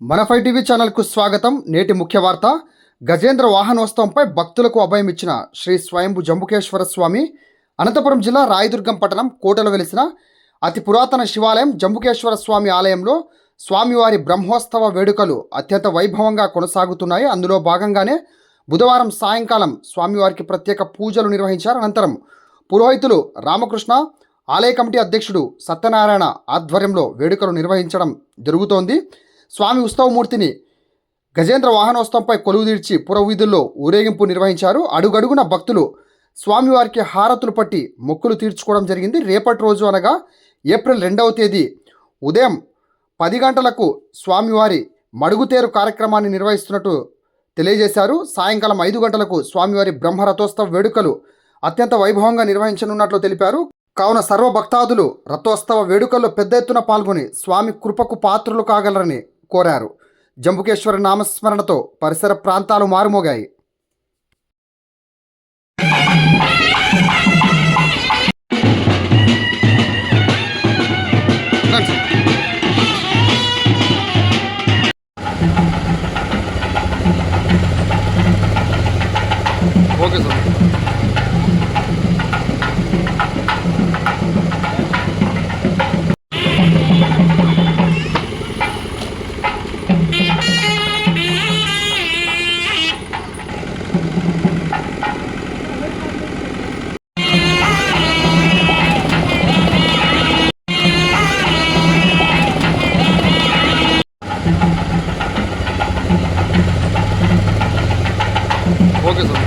మన 5 టీవీ ఛానల్కు స్వాగతం. నేటి ముఖ్య వార్త. గజేంద్ర వాహనోత్సవంపై భక్తులకు అభయం ఇచ్చిన శ్రీ స్వయంభు జంబుకేశ్వర స్వామి. అనంతపురం జిల్లా రాయదుర్గం పట్టణం కోటలో వెలిసిన అతి పురాతన శివాలయం జంబుకేశ్వర స్వామి ఆలయంలో స్వామివారి బ్రహ్మోత్సవ వేడుకలు అత్యంత వైభవంగా కొనసాగుతున్నాయి. అందులో భాగంగానే బుధవారం సాయంకాలం స్వామివారికి ప్రత్యేక పూజలు నిర్వహించారు. అనంతరం పురోహితులు రామకృష్ణ, ఆలయ కమిటీ అధ్యక్షుడు సత్యనారాయణ ఆధ్వర్యంలో వేడుకలు నిర్వహించడం జరుగుతోంది. స్వామి ఉత్సవమూర్తిని గజేంద్ర వాహనోత్సవంపై కొలువుదీర్చి పురవీధుల్లో ఊరేగింపు నిర్వహించారు. అడుగడుగున భక్తులు స్వామివారికి హారతులు పట్టి మొక్కులు తీర్చుకోవడం జరిగింది. రేపటి రోజు అనగా ఏప్రిల్ 2వ తేదీ ఉదయం 10 గంటలకు స్వామివారి మడుగుతేరు కార్యక్రమాన్ని నిర్వహిస్తున్నట్టు తెలియజేశారు. సాయంకాలం 5 గంటలకు స్వామివారి బ్రహ్మరథోత్సవ వేడుకలు అత్యంత వైభవంగా నిర్వహించనున్నట్లు తెలిపారు. కావున సర్వభక్తాదులు రథోత్సవ వేడుకల్లో పెద్ద ఎత్తున పాల్గొని స్వామి కృపకు పాత్రులు కాగలరని కోరారు. జంబుకేశ్వర నామస్మరణతో పరిసర ప్రాంతాలు మారుమోగాయి. Okay sir. Okay sir.